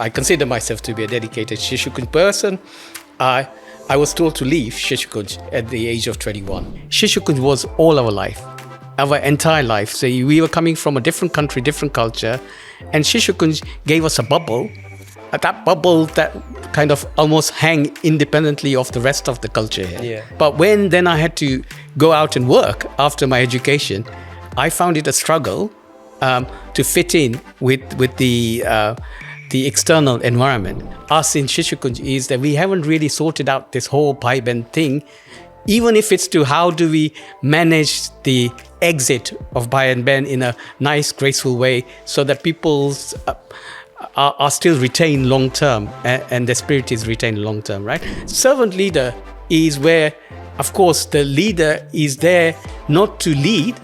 I consider myself to be a dedicated Shishukunj person. I was told to leave Shishukunj at the age of 21. Shishukunj was all our life, our entire life. So we were coming from a different country, different culture, and Shishukunj gave us a bubble. That bubble that kind of almost hang independently of the rest of the culture here. Yeah. But when then I had to go out and work after my education, I found it a struggle to fit in with the external environment. Us in Shishukunj is that we haven't really sorted out this whole Bhai Ben thing, even if it's to how do we manage the exit of Bhai and Ben in a nice, graceful way so that people's are still retained long term and the spirit is retained long term, right? Servant leader is where, of course, the leader is there not to lead,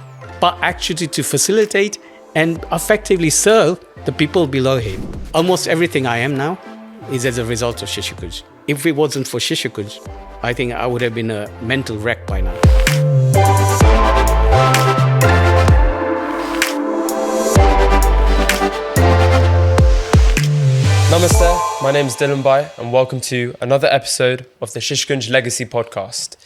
but actually to facilitate and effectively serve the people below him. Almost everything I am now is as a result of Shishukunj. If it wasn't for Shishukunj, I think I would have been a mental wreck by now. Namaste, my name is Ajaybhai and welcome to another episode of the Shishukunj Legacy Podcast.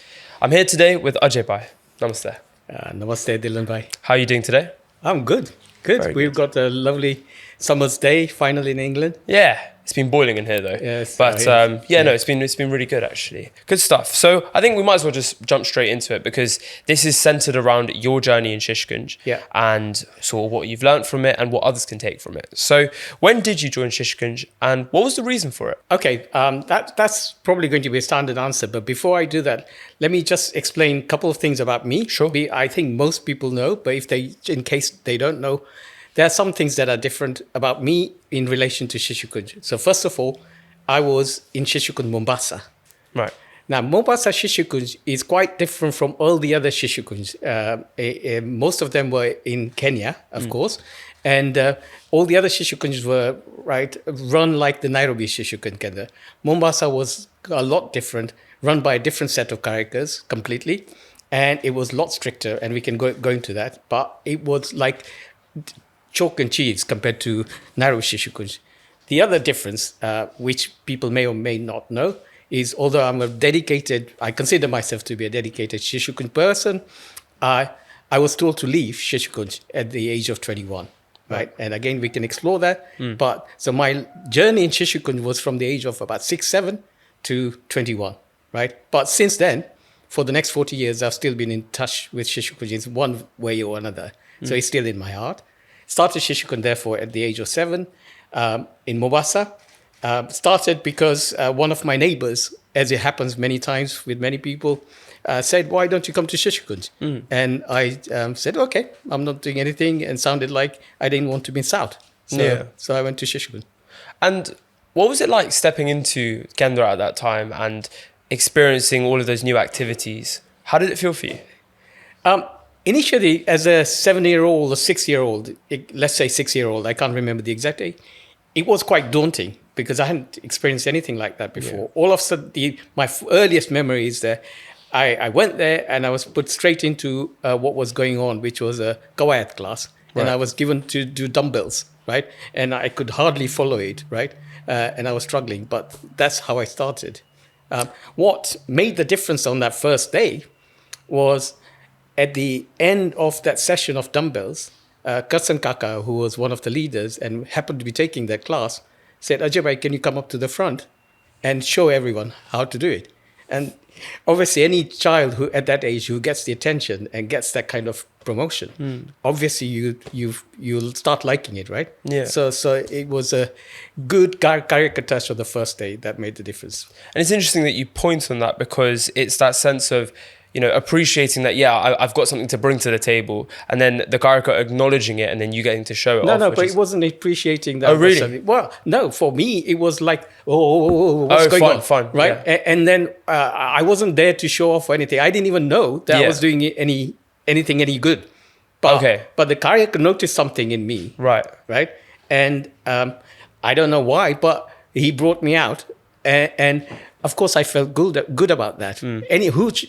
I'm here today with Ajaybhai. Namaste. Namaste, Dylan. How are you doing today? I'm good. Good. Very We've got a lovely summer's day finally in England. Yeah, it's been boiling in here though. Yes. But no, it's been really good actually. Good stuff. So I think we might as well just jump straight into it because this is centered around your journey in Shishukunj and sort of what you've learned from it and what others can take from it. So when did you join Shishukunj and what was the reason for it? Okay, that's probably going to be a standard answer. But before I do that, let me just explain a couple of things about me. Sure. I think most people know, but in case they don't know, there are some things that are different about me in relation to Shishukunj. So first of all, I was in Shishukunj, Mombasa. Right. Now, Mombasa Shishukunj is quite different from all the other Shishukunj. Most of them were in Kenya, of course. And all the other Shishukunjs were run like the Nairobi Shishukunj Kendra. Mombasa was a lot different, run by a different set of characters completely. And it was a lot stricter, and we can go into that. But it was like chalk and cheese compared to Nairobi Shishukunj. The other difference, which people may or may not know, is although I consider myself to be a dedicated Shishukunj person, I was told to leave Shishukunj at the age of 21. Right. And again, we can explore that. But so my journey in Shishukunj was from the age of about 6, 7 to 21. Right. But since then, for the next 40 years, I've still been in touch with Shishukunj in one way or another. So it's still in my heart. Started Shishukunj, therefore, at the age of 7 in Mombasa. Started because one of my neighbors, as it happens many times with many people, said, why don't you come to Shishukunj? And I said, okay, I'm not doing anything, and sounded like I didn't want to miss out. So I went to Shishukunj. And what was it like stepping into Kendra at that time and experiencing all of those new activities? How did it feel for you? Initially, as a 7-year-old or 6-year-old, let's say 6-year-old, I can't remember the exact age, it was quite daunting because I hadn't experienced anything like that before. Yeah. All of a sudden, my earliest memory is that I went there and I was put straight into what was going on, which was a Kawayat class. Right. And I was given to do dumbbells, right? And I could hardly follow it, right? And I was struggling, but that's how I started. What made the difference on that first day was at the end of that session of dumbbells, Karsan Kaka, who was one of the leaders and happened to be taking that class, said, Ajaybhai, can you come up to the front and show everyone how to do it? And obviously any child who at that age who gets the attention and gets that kind of promotion, obviously you'll start liking it, right? Yeah. So it was a good character touch on the first day that made the difference. And it's interesting that you point on that because it's that sense of, appreciating that, I've got something to bring to the table, and then the character acknowledging it, and then you getting to show it off. No, but it wasn't appreciating that. Oh, really? Well, no, for me, it was like, what's going on? Fun, right? Yeah. And then I wasn't there to show off or anything. I didn't even know that I was doing anything any good. But the character noticed something in me. Right. And I don't know why, but he brought me out. And of course, I felt good about that.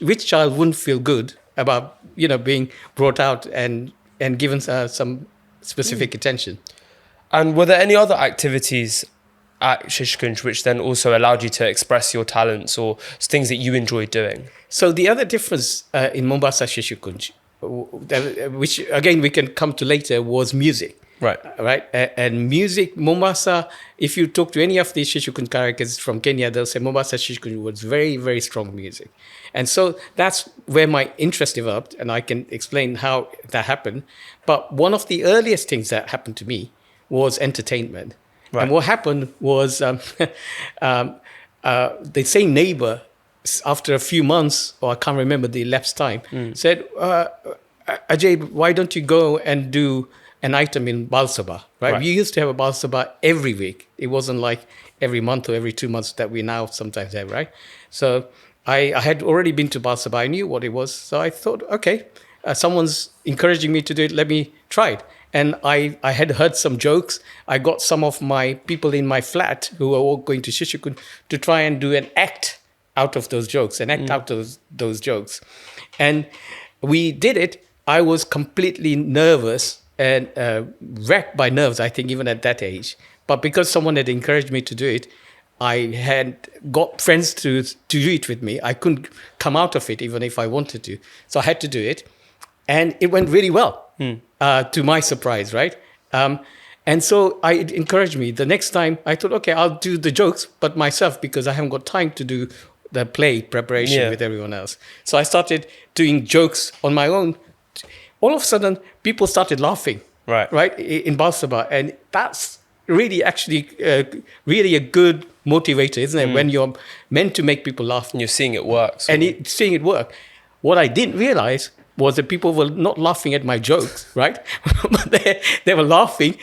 Which child wouldn't feel good about being brought out and given some specific attention? And were there any other activities at Shishukunj which then also allowed you to express your talents or things that you enjoyed doing? So the other difference in Mombasa Shishukunj, which again we can come to later, was music. Right. Right. And music, Mombasa, if you talk to any of these Shishukunj characters from Kenya, they'll say Mombasa Shishukunj was very, very strong music. And so that's where my interest developed, and I can explain how that happened. But one of the earliest things that happened to me was entertainment. Right. And what happened was the same neighbor, after a few months, or I can't remember the elapsed time, said, Ajay, why don't you go and do an item in Balsaba, right? We used to have a Balsaba every week. It wasn't like every month or every 2 months that we now sometimes have, right? So I had already been to Balsaba. I knew what it was. So I thought, okay, someone's encouraging me to do it. Let me try it. And I had heard some jokes. I got some of my people in my flat who were all going to Shishukunj to try and do an act out of those jokes, out of those jokes. And we did it. I was completely nervous and wrecked by nerves, I think, even at that age. But because someone had encouraged me to do it, I had got friends to do it with me. I couldn't come out of it, even if I wanted to. So I had to do it. And it went really well, to my surprise, right? And so it encouraged me. The next time, I thought, okay, I'll do the jokes, but myself, because I haven't got time to do the play preparation with everyone else. So I started doing jokes on my own. All of a sudden, people started laughing, right, in Balsaba. And that's really actually really a good motivator, isn't it? When you're meant to make people laugh. And you're seeing it work. Seeing it work. What I didn't realize was that people were not laughing at my jokes, right? But they were laughing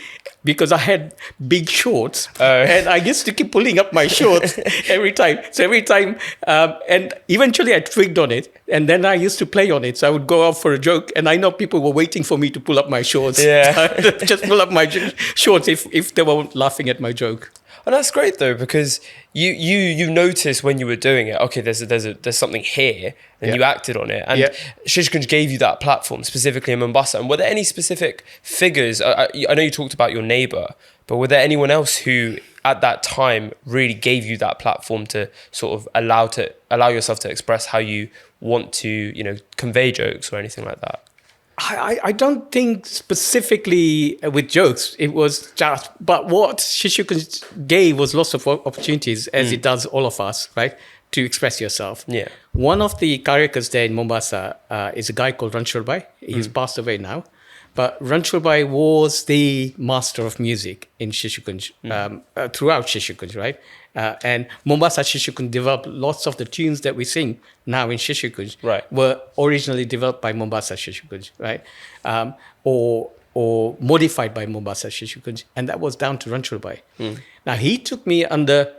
because I had big shorts. And I used to keep pulling up my shorts every time. So every time, and eventually I twigged on it. And then I used to play on it. So I would go out for a joke. And I know people were waiting for me to pull up my shorts. Yeah. Just pull up my shorts if they were laughing at my joke. And that's great though, because you noticed when you were doing it, okay, there's something here, and you acted on it. And Shishukunj gave you that platform, specifically in Mombasa. And were there any specific figures? I know you talked about your neighbor, but were there anyone else who at that time really gave you that platform to sort of allow yourself to express how you want to, convey jokes or anything like that? I don't think specifically with jokes. It was just, but what Shishukunj gave was lots of opportunities, as it does all of us, right, to express yourself. Yeah. One of the characters there in Mombasa is a guy called Ranchorbai. He's passed away now. But Ranchorbai was the master of music in Shishukunj, throughout Shishukunj, right? And Mombasa Shishukunj developed lots of the tunes that we sing now in Shishukunj were originally developed by Mombasa Shishukunj, right? Or modified by Mombasa Shishukunj. And that was down to Ranchorbai. Now, he took me under,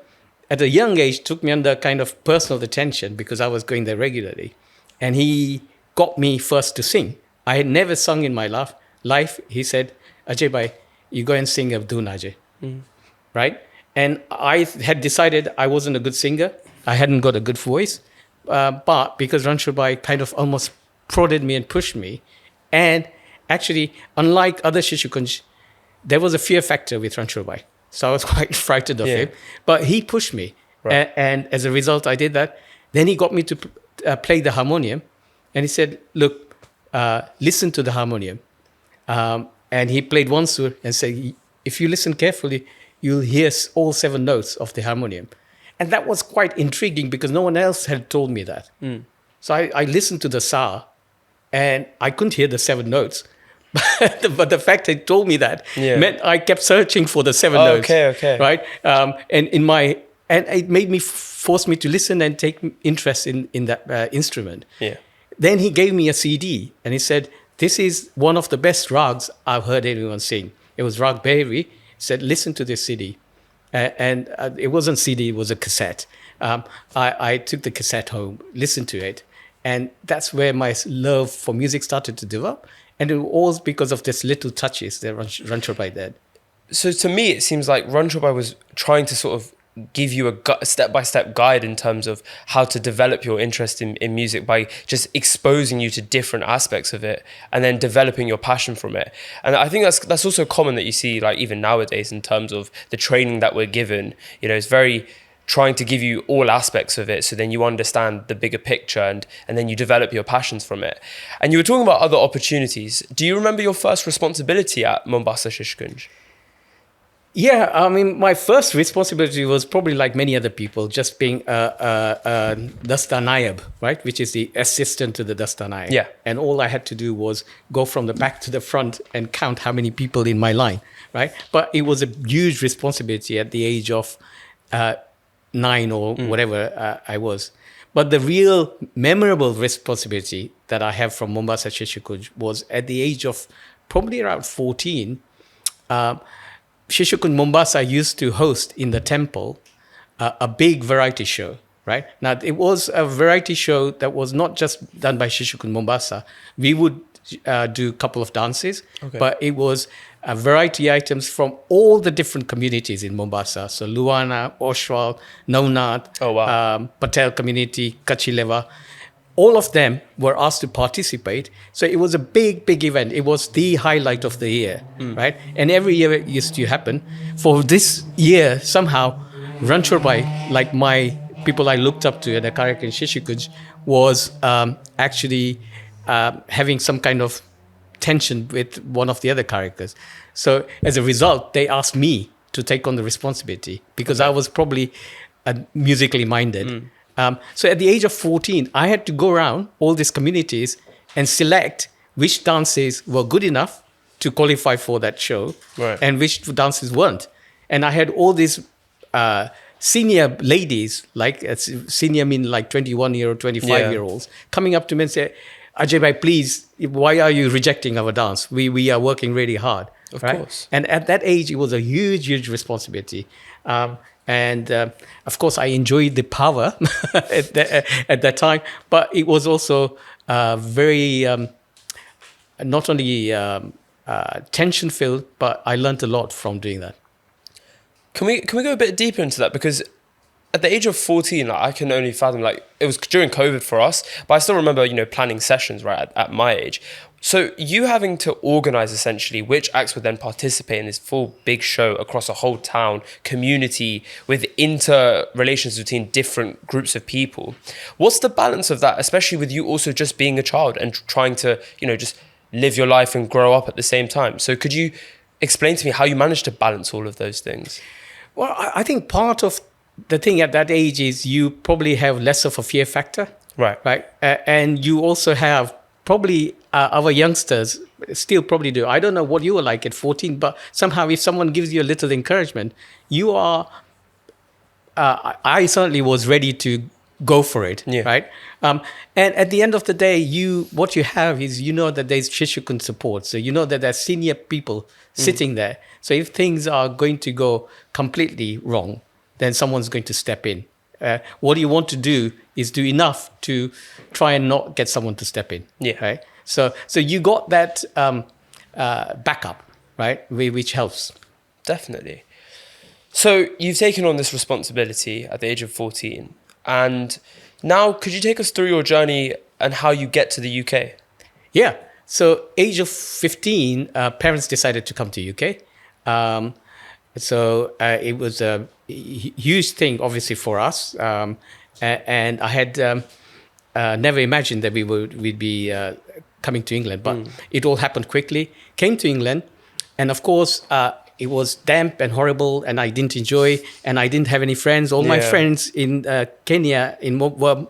at a young age, under kind of personal attention because I was going there regularly. And he got me first to sing. I had never sung in my life. He said, Ajaybhai, you go and sing Abdul Ajay, right? And I had decided I wasn't a good singer. I hadn't got a good voice. But because Ranchorbai kind of almost prodded me and pushed me, and actually, unlike other Shishukunj, there was a fear factor with Ranchorbai. So I was quite frightened of him. But he pushed me. And as a result, I did that. Then he got me to play the harmonium. And he said, look, listen to the harmonium. And he played one sur and said, if you listen carefully, you'll hear all 7 notes of the harmonium. And that was quite intriguing because no one else had told me that. So I listened to the sa and I couldn't hear the 7 notes. But the fact that he told me that meant I kept searching for the 7 notes. Okay. Right? And it made me force me to listen and take interest in that instrument. Yeah. Then he gave me a CD and he said, this is one of the best rags I've heard anyone sing. It was Rag Behri. He said, listen to this CD. And it wasn't CD, it was a cassette. I took the cassette home, listened to it. And that's where my love for music started to develop. And it was because of this little touches that Ranchorbai did. So to me, it seems like Ranchorbai was trying to sort of give you a step-by-step guide in terms of how to develop your interest in music by just exposing you to different aspects of it and then developing your passion from it. And I think that's also common that you see, like, even nowadays, in terms of the training that we're given. You know, it's very trying to give you all aspects of it, so then you understand the bigger picture and then you develop your passions from it. And you were talking about other opportunities. Do you remember your first responsibility at Mombasa Shishukunj? Yeah, I mean, my first responsibility was probably like many other people, just being a Dasta Nayab, right? Which is the assistant to the Dasta Nayab. Yeah. And all I had to do was go from the back to the front and count how many people in my line, right? But it was a huge responsibility at the age of 9 or whatever I was. But the real memorable responsibility that I have from Mombasa Shishukunj was at the age of probably around 14. Shishukunj Mombasa used to host in the temple a big variety show, right? Now, it was a variety show that was not just done by Shishukunj Mombasa. We would do a couple of dances, but it was variety items from all the different communities in Mombasa. So Luana, Oswal, Naunat, Patel community, Kachileva. All of them were asked to participate. So it was a big, big event. It was the highlight of the year, right? And every year it used to happen. For this year, somehow, Ranchorbai, like my people I looked up to at the Karak in Shishukunj, was actually having some kind of tension with one of the other characters. So as a result, they asked me to take on the responsibility because I was probably musically minded. So at the age of 14, I had to go around all these communities and select which dances were good enough to qualify for that show, and which dances weren't. And I had all these senior ladies, like senior mean like 21-year or 25-year-olds, coming up to me and say, Ajaybhai, please, why are you rejecting our dance? We are working really hard. Of course. And at that age, it was a huge, huge responsibility. And of course, I enjoyed the power at that time, but it was also very, not only tension-filled, but I learned a lot from doing that. Can we go a bit deeper into that? Because at the age of 14, like, I can only fathom, like, it was during COVID for us, but I still remember, planning sessions right at my age. So you having to organize essentially which acts would then participate in this full big show across a whole town, community, with interrelations between different groups of people. What's the balance of that, especially with you also just being a child and trying to, just live your life and grow up at the same time? So could you explain to me how you managed to balance all of those things? Well, I think part of the thing at that age is you probably have less of a fear factor. Right. And you also have probably our youngsters still probably do. I don't know what you were like at 14, but somehow if someone gives you a little encouragement, you are, I certainly was ready to go for it, right? And at the end of the day, what you have is, that there's Shishukunj support. So that there's senior people sitting there. So if things are going to go completely wrong, then someone's going to step in. What you want to do is do enough to try and not get someone to step in. Right. So you got that backup, right? Which helps. Definitely. So you've taken on this responsibility at the age of 14, and now could you take us through your journey and how you get to the UK? Yeah. So age of 15, parents decided to come to UK. So it was a huge thing, obviously, for us. And I had never imagined that we'd be coming to England, but it all happened quickly. Came to England, and of course, it was damp and horrible, and I didn't enjoy, and I didn't have any friends. All my friends in Kenya were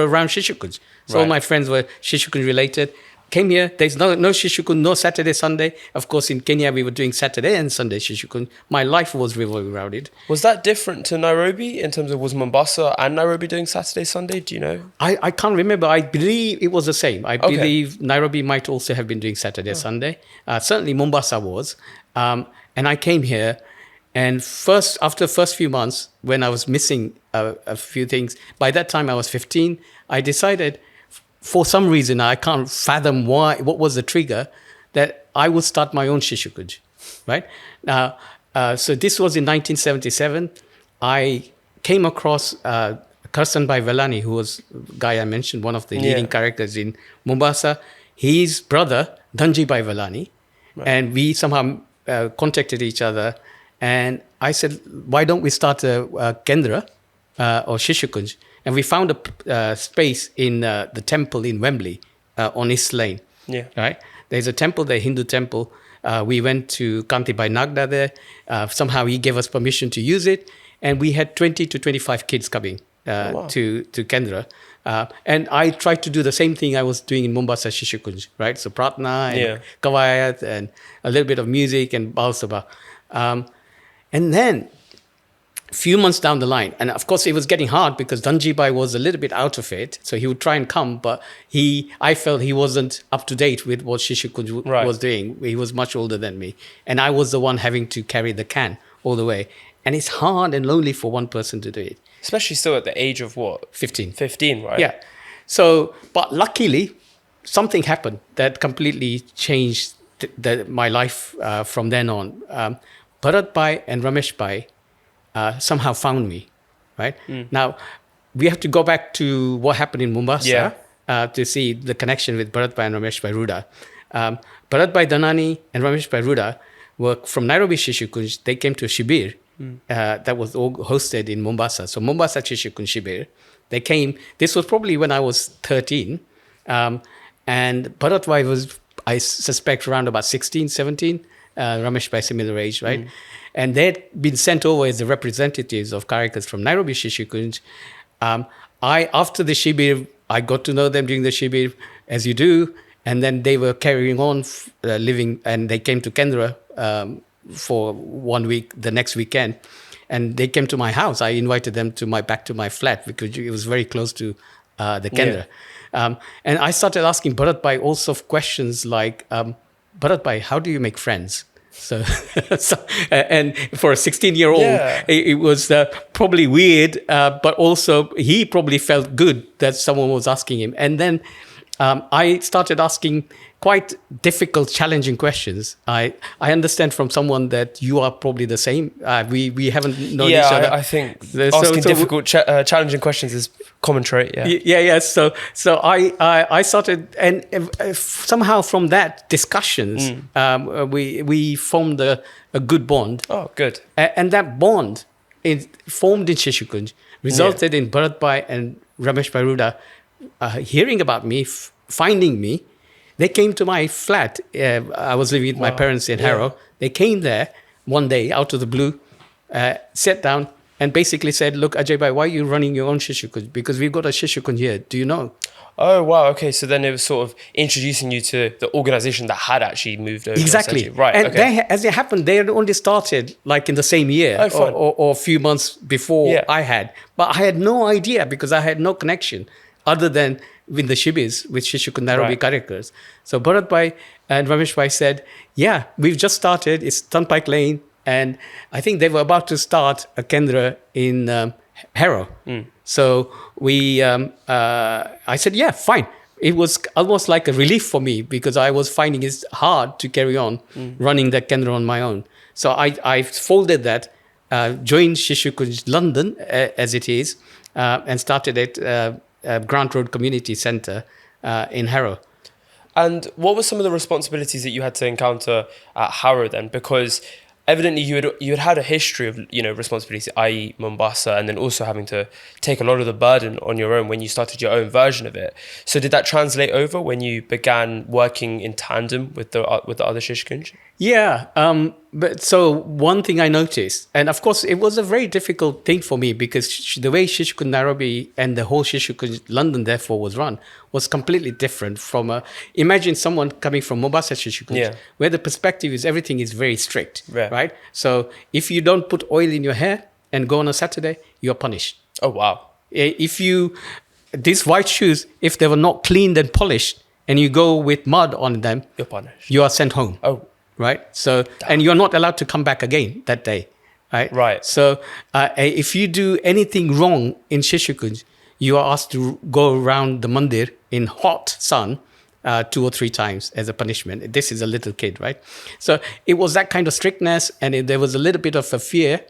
around Shishukunj. So all my friends were Shishukunj related. Came here, there's no Shishukunj, no Saturday, Sunday. Of course, in Kenya, we were doing Saturday and Sunday Shishukunj. My life was revolving around it. Was that different to Nairobi in terms of, was Mombasa and Nairobi doing Saturday, Sunday? Do you know? I can't remember. I believe it was the same. I believe Nairobi might also have been doing Saturday, Sunday. Certainly Mombasa was. And I came here, and after the first few months, when I was missing a few things, by that time I was 15, I decided, for some reason, I can't fathom what was the trigger, that I would start my own Shishukunj, right? Now, so this was in 1977. I came across Karsanbhai Velani, who was the guy I mentioned, one of the leading characters in Mombasa. His brother, Dhanjibhai Velani. Right. And we somehow contacted each other. And I said, why don't we start a Kendra or Shishukunj? And we found a space in the temple in Wembley on East Lane. Yeah. Right? There's a temple, the Hindu temple. We went to Kantibai Nagda there. Somehow he gave us permission to use it. And we had 20 to 25 kids coming to Kendra. And I tried to do the same thing I was doing in Mombasa Shishukunj, right? So Pratna and Kawayat and a little bit of music and Balsaba. And then a few months down the line, and of course it was getting hard because Dhanjibhai was a little bit out of it. So he would try and come, but I felt he wasn't up to date with what Shishukunj was doing. He was much older than me. And I was the one having to carry the can all the way. And it's hard and lonely for one person to do it. Especially still at the age of what? 15. 15, right? Yeah. So, but luckily, something happened that completely changed my life from then on. Bharatbhai and Rameshbhai somehow found me, right? Now, we have to go back to what happened in Mombasa to see the connection with Bharatbhai and Rameshbhai Ruda. Bharatbhai Dhanani and Rameshbhai Ruda were from Nairobi Shishukunj. They came to a Shibir that was all hosted in Mombasa. So Mombasa Shishukunj Shibir. They came, this was probably when I was 13. And Bharatbhai was, I suspect, around about 16, 17. Ramesh by similar age, right? And they'd been sent over as the representatives of characters from Nairobi Shishukunj. After the Shibir, I got to know them during the Shibir, as you do. And then they were carrying on living, and they came to Kendra for 1 week, the next weekend. And they came to my house. I invited them back to my flat because it was very close to the Kendra. And I started asking Bharatbhai all sorts of questions like, Bharatbhai, how do you make friends? So, and for a 16-year-old, it was probably weird, but also he probably felt good that someone was asking him. And then I started asking quite difficult, challenging questions. I understand from someone that you are probably the same. We haven't known each other. I think asking difficult, challenging questions is common trait. Yeah. So I started, and somehow from that discussions, we formed a good bond. Oh, good. And that bond formed in Shishukunj resulted in Bharatbhai and Rameshbhai Ruda hearing about me, finding me. They came to my flat. I was living with my parents in Harrow. They came there one day out of the blue, sat down and basically said, look, Ajaybhai, why are you running your own Shishukunj? Because we've got a Shishukunj here. Do you know? Oh, wow. Okay. So then it was sort of introducing you to the organization that had actually moved over. Exactly. Right. And as it happened, they had only started like in the same year or a few months before I had. But I had no idea because I had no connection other than with the Shibis, with Shishukunj Nairobi characters. So Bharatbhai and Rameshbhai said, yeah, we've just started. It's Turnpike Lane. And I think they were about to start a Kendra in Harrow. So I said, yeah, fine. It was almost like a relief for me because I was finding it hard to carry on running that Kendra on my own. So I folded that, joined Shishukunj London as it is, and started it Grant Road Community Centre in Harrow. And what were some of the responsibilities that you had to encounter at Harrow then? Because evidently you had a history of responsibility, i.e. Mombasa, and then also having to take a lot of the burden on your own when you started your own version of it. So did that translate over when you began working in tandem with the other Shishukunj? Yeah, but so one thing I noticed, and of course it was a very difficult thing for me because the way Shishukunj Nairobi and the whole Shishukunj London therefore was run was completely different from imagine someone coming from Mombasa Shishukunj, where the perspective is everything is very strict, right? So if you don't put oil in your hair and go on a Saturday, you're punished. Oh, wow. These white shoes, if they were not cleaned and polished and you go with mud on them, you're punished. You are sent home. Oh, right? So, and you're not allowed to come back again that day, right? Right. So, if you do anything wrong in Shishukunj, you are asked to go around the mandir in hot sun 2 or 3 times as a punishment. This is a little kid, right? So it was that kind of strictness, and there was a little bit of a fear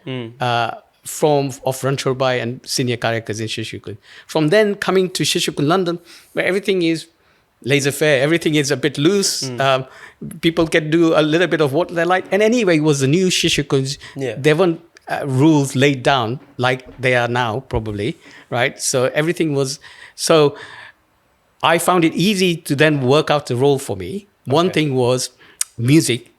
of Ranchorbai and senior characters in Shishukunj. From then coming to Shishukunj London, where everything is laissez-faire, everything is a bit loose. People can do a little bit of what they like. And anyway, it was the new Shishukunj. There weren't rules laid down like they are now, probably, right? So everything was... So I found it easy to then work out the role for me. One thing was music.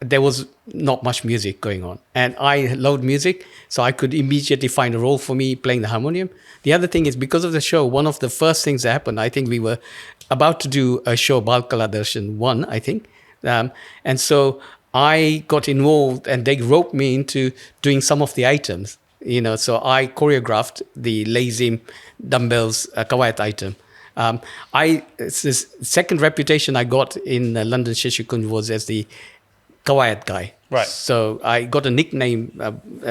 There was not much music going on. And I loved music, so I could immediately find a role for me playing the harmonium. The other thing is, because of the show, one of the first things that happened, I think we were about to do a show, Balkala Darshan 1, I think. And so I got involved and they roped me into doing some of the items. So I choreographed the lazim dumbbells kawait item. It's this second reputation I got in London Shishukunj was as the Kawait guy. Right. So I got a nickname.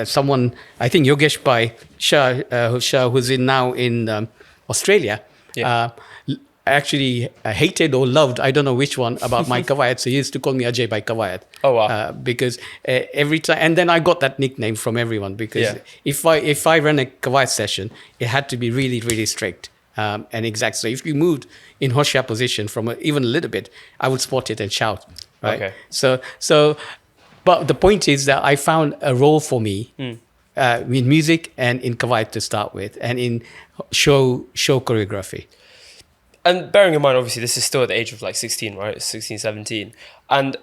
Someone, I think Ajaybhai Shah, who's now in Australia, actually hated or loved, I don't know which one, about my Kawait. So he used to call me Ajaybhai Kawait. Oh, wow. Because every time, and then I got that nickname from everyone because if I ran a Kawait session, it had to be really, really strict. And exact. So if you moved in Hoshia position from even a little bit, I would spot it and shout. Right. Okay. So, but the point is that I found a role for me in music and in Kawait to start with, and in show choreography. And bearing in mind, obviously, this is still at the age of like 16, right? 16, 17. And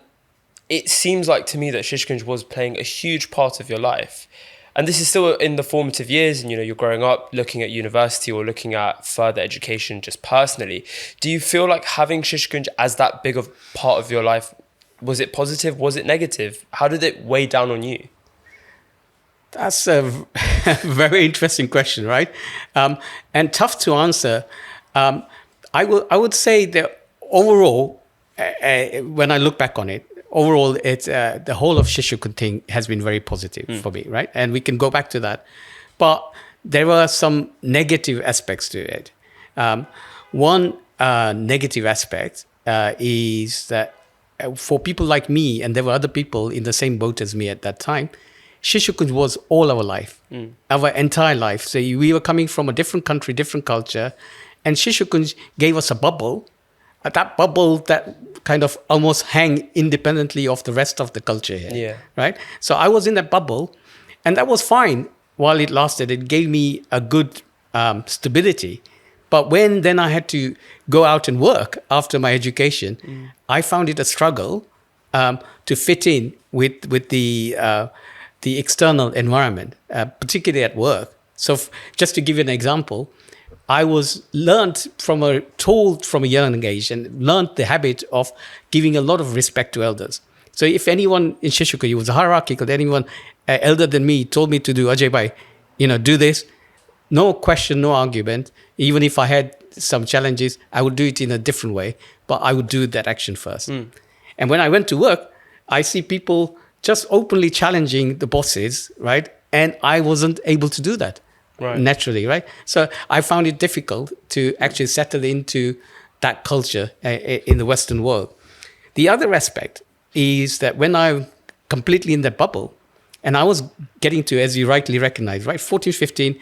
it seems like to me that Shishukunj was playing a huge part of your life. And this is still in the formative years, and you're growing up, looking at university or looking at further education just personally. Do you feel like having Shishukunj as that big of part of your life, was it positive? Was it negative? How did it weigh down on you? That's a very interesting question, right? And tough to answer. I would say that overall, when I look back on it, overall, it's the whole of Shishukunj thing has been very positive for me, right? And we can go back to that. But there were some negative aspects to it. One negative aspect is that for people like me, and there were other people in the same boat as me at that time, Shishukunj was all our life, our entire life. So we were coming from a different country, different culture, and Shishukunj gave us a bubble. That bubble that kind of almost hang independently of the rest of the culture here, right? So I was in that bubble, and that was fine while it lasted. It gave me a good stability. But when then I had to go out and work after my education, I found it a struggle to fit in with the external environment, particularly at work. So just to give you an example, I was told from a young age and learned the habit of giving a lot of respect to elders. So if anyone in Shishukunj, it was hierarchical, anyone elder than me told me to do Ajaybhai, do this, no question, no argument. Even if I had some challenges, I would do it in a different way, but I would do that action first. And when I went to work, I see people just openly challenging the bosses, right? And I wasn't able to do that. Right. Naturally, right? So I found it difficult to actually settle into that culture in the Western world. The other aspect is that when I'm completely in that bubble, and I was getting to, as you rightly recognize, right, 14, 15,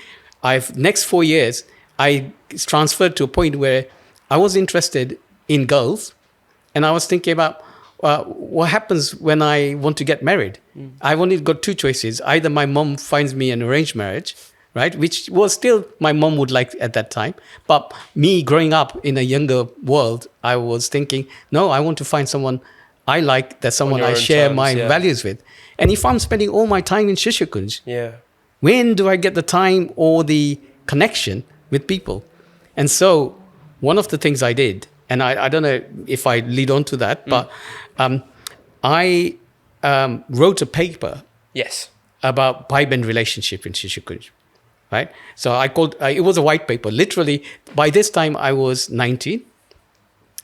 next 4 years, I transferred to a point where I was interested in girls, and I was thinking about what happens when I want to get married. I've only got two choices. Either my mom finds me an arranged marriage, right? Which was still my mom would like at that time. But me growing up in a younger world, I was thinking, no, I want to find someone I like, that someone I share my values with. And if I'm spending all my time in Shishukunj, when do I get the time or the connection with people? And so one of the things I did, and I don't know if I lead on to that, but I wrote a paper about pipe-bend relationship in Shishukunj. Right, so I called. It was a white paper. Literally, by this time I was 19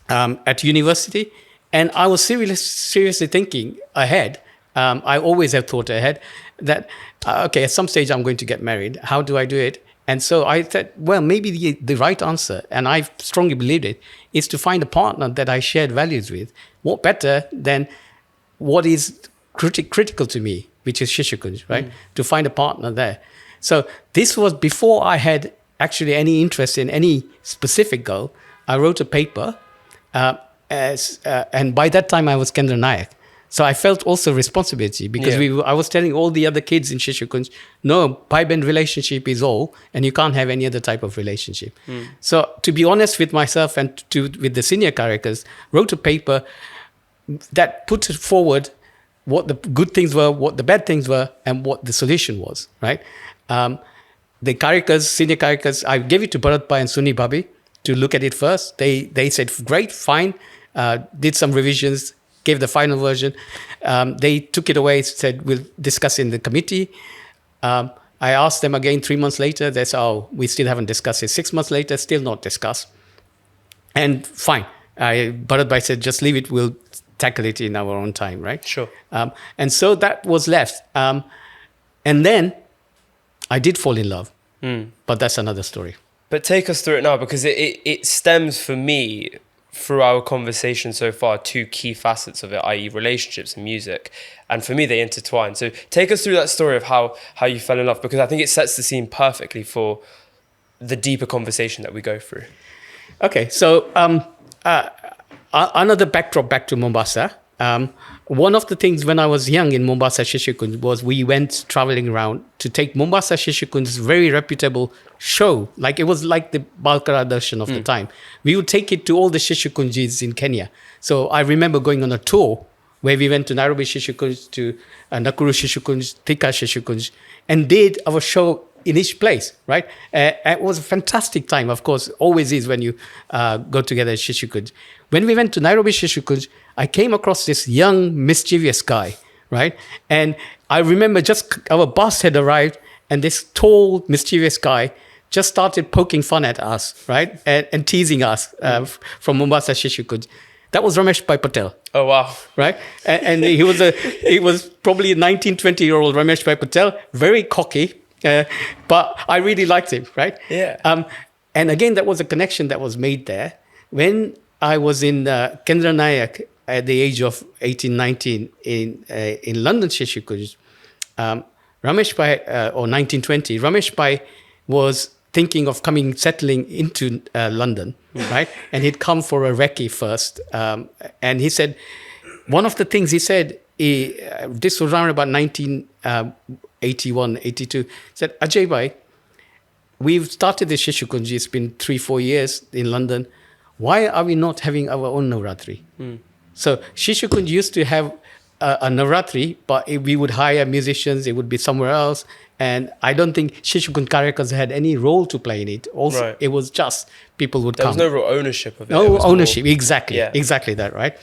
at university, and I was seriously thinking ahead. I always have thought ahead that okay, at some stage I'm going to get married. How do I do it? And so I thought, well, maybe the right answer, and I strongly believed it, is to find a partner that I shared values with. What better than what is critical to me, which is Shishukunj, right? To find a partner there. So this was before I had actually any interest in any specific girl. I wrote a paper, and by that time I was Kendra Nayak. So I felt also responsibility because I was telling all the other kids in Shishukunj, no, pipe-band relationship is all, and you can't have any other type of relationship. So to be honest with myself and with the senior characters, wrote a paper that put forward what the good things were, what the bad things were, and what the solution was, right? The characters, senior characters, I gave it to Bharatbhai and Suni Bhabi to look at it first. They said, great, fine, did some revisions, gave the final version. They took it away, said, we'll discuss in the committee. I asked them again 3 months later. They said, oh, we still haven't discussed it. 6 months later, still not discussed. And fine. Bharatbhai said, just leave it. We'll tackle it in our own time, right? Sure. And so that was left. And then I did fall in love. But that's another story. But take us through it now, because it stems for me through our conversation so far, 2 key facets of it, i.e. relationships and music. And for me, they intertwine. So take us through that story of how you fell in love, because I think it sets the scene perfectly for the deeper conversation that we go through. Okay, so another backdrop back to Mombasa. One of the things when I was young in Mombasa Shishukunj was we went traveling around to take Mombasa Shishukunj's very reputable show. Like it was like the Balkara Darshan of the time. We would take it to all the Shishukunjis in Kenya. So I remember going on a tour where we went to Nairobi Shishukunj, to Nakuru Shishukunj, Thika Shishukunj, and did our show in each place, right? It was a fantastic time, of course, always is when you go together at Shishukunj. When we went to Nairobi Shishukunj, I came across this young, mischievous guy, right? And I remember just our bus had arrived, and this tall, mischievous guy just started poking fun at us, right? And teasing us from Mombasa Shishukunj. That was Ramesh Bhai Patel. Oh, wow. Right? And he was probably a 19, 20-year-old Ramesh Bhai Patel, very cocky, but I really liked him, right? Yeah. And again, that was a connection that was made there. When I was in Kendra Nayak at the age of 18, 19 in London Shishukunj, Ramesh Bhai, or 1920, Ramesh Bhai was thinking of settling into London, right? And he'd come for a recce first. And he said, one of the things he said, this was around about 1981, 82, said, Ajaybhai, we've started this Shishukunj, it's been 3-4 years in London. Why are we not having our own Navratri? So Shishukunj used to have a Navratri, but we would hire musicians, it would be somewhere else. And I don't think Shishukunj Karakas had any role to play in it. Also, It was just people would come. There was no real ownership of it. No ownership, exactly. Yeah. Exactly that, right?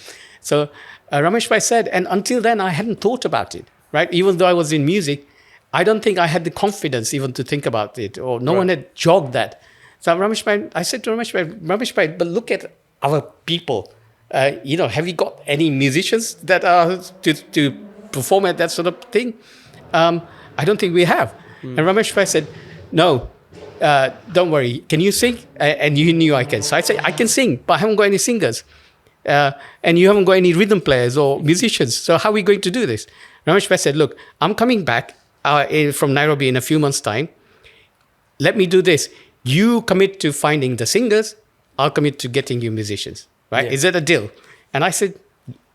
So Ramesh Bhai said, and until then, I hadn't thought about it, right? Even though I was in music, I don't think I had the confidence even to think about it, or no one had jogged that. So I said to Ramesh Bhai, but look at our people. Have you got any musicians that are to perform at that sort of thing? I don't think we have. And Ramesh Bhai said, no, don't worry. Can you sing? And you knew I can. So I said, I can sing, but I haven't got any singers. And you haven't got any rhythm players or musicians. So how are we going to do this? Ramesh Bhai said, look, I'm coming back from Nairobi in a few months' time. Let me do this. You commit to finding the singers. I'll commit to getting you musicians. Right? Yeah. Is that a deal? And I said,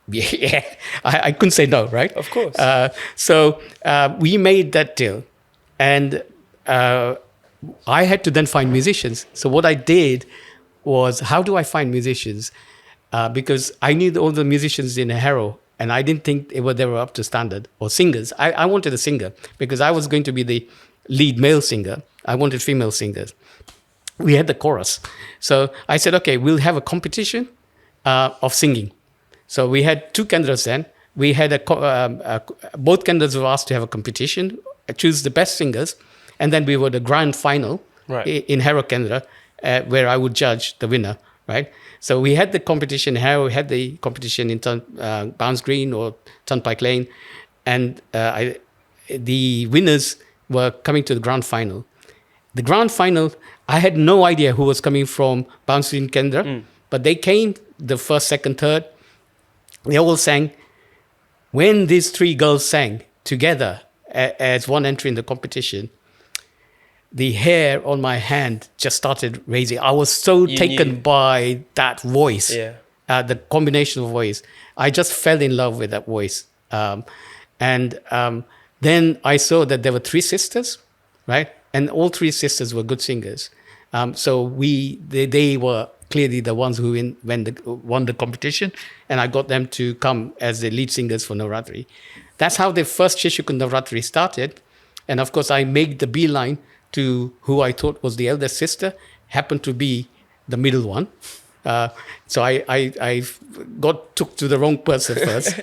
yeah. I couldn't say no, right? Of course. So we made that deal. And I had to then find musicians. So what I did was, how do I find musicians? Because I knew all the musicians in Harrow, and I didn't think they were up to standard, or singers. I wanted a singer because I was going to be the lead male singer. I wanted female singers. We had the chorus. So I said, okay, we'll have a competition of singing. So we had 2 Kendras then. We had both Kendras were asked to have a competition, choose the best singers, and then we were the grand final in Harrow Kendra, where I would judge the winner, right? So we had the competition in Harrow, we had the competition in Bounds Green or Turnpike Lane, and the winners were coming to the grand final. The grand final, I had no idea who was coming from Bounds Green Kendra, but they came, the first, second, third. They all sang. When these 3 girls sang together as one entry in the competition, the hair on my hand just started raising. I was so taken by that voice, the combination of voice. I just fell in love with that voice. Then I saw that there were 3 sisters, right? And all 3 sisters were good singers. So they were clearly the ones who won the competition, and I got them to come as the lead singers for Navratri. That's how the first Shishukunj Navratri started. And of course, I made the beeline to who I thought was the eldest sister, happened to be the middle one. So I took to the wrong person first.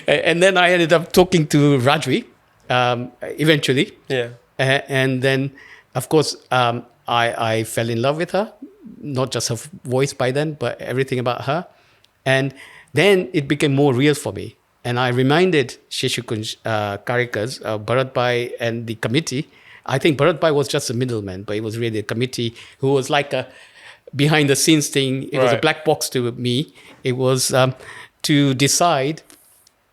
And then I ended up talking to Rajvi eventually. Yeah. And then, of course, I fell in love with her, not just her voice by then, but everything about her. And then it became more real for me. And I reminded Shishukunj Karikas, Bharatbhai and the committee. I think Bharatbhai was just a middleman, but it was really a committee who was like a behind the scenes thing. It was a black box to me. It was to decide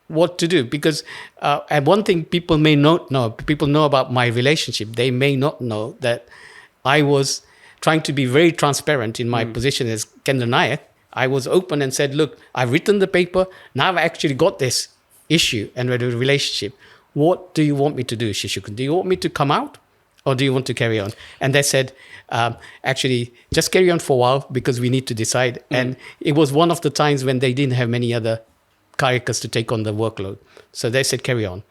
what to do. Because and one thing people may not know, people know about my relationship. They may not know that I was trying to be very transparent in my position as Kendra Nayak. I was open and said, look, I've written the paper. Now I've actually got this issue and a relationship. What do you want me to do, Shishukunj? Do you want me to come out or do you want to carry on? And they said, actually, just carry on for a while because we need to decide. And it was one of the times when they didn't have many other Karikas to take on the workload. So they said, carry on.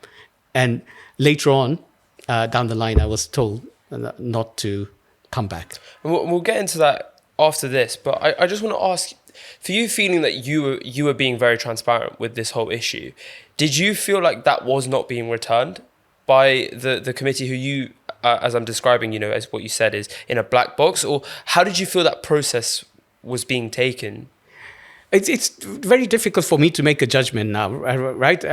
And later on, down the line, I was told not to come back. We'll get into that after this, but I just want to ask, for you feeling that you were being very transparent with this whole issue, did you feel like that was not being returned by the committee who you, as I'm describing, as what you said is in a black box, or how did you feel that process was being taken? It's very difficult for me to make a judgment now, right?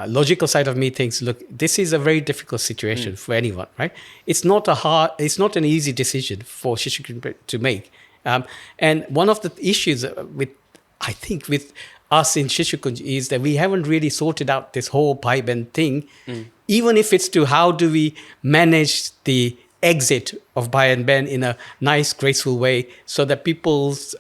Logical side of me thinks, look, this is a very difficult situation for anyone, right? It's not an easy decision for Shishukunj to make. And one of the issues with us in Shishukunj is that we haven't really sorted out this whole Bhai Ben thing, even if it's to how do we manage the exit of Bhai and Ben in a nice, graceful way so that people's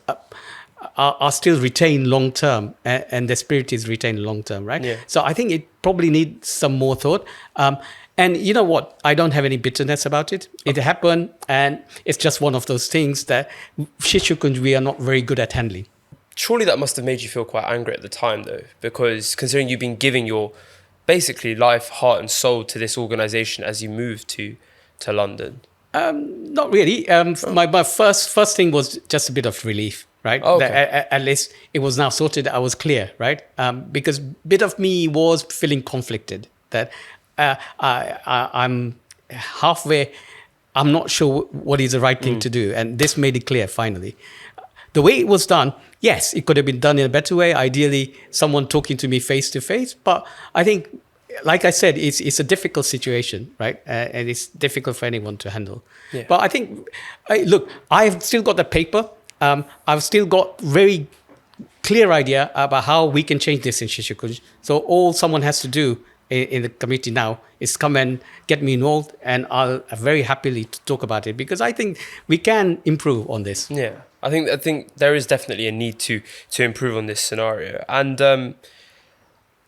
are still retained long term and the spirit is retained long term, right? Yeah. So I think it probably needs some more thought. And you know what? I don't have any bitterness about it. It happened, and it's just one of those things that Shishukunj we are not very good at handling. Surely that must have made you feel quite angry at the time, though, because considering you've been giving your basically life, heart, and soul to this organisation as you moved to London. Not really. My first thing was just a bit of relief. Right. Oh, okay. At least it was now sorted. I was clear. Right. Because a bit of me was feeling conflicted that I'm halfway. I'm not sure what is the right thing to do. And this made it clear finally. The way it was done, yes, it could have been done in a better way. Ideally, someone talking to me face to face. But I think, like I said, it's a difficult situation. Right. And it's difficult for anyone to handle. Yeah. But I think, look, I've still got the paper. I've still got very clear idea about how we can change this in Shishukunj. So all someone has to do in the committee now is come and get me involved, and I'll very happily talk about it because I think we can improve on this. Yeah, I think there is definitely a need to improve on this scenario, and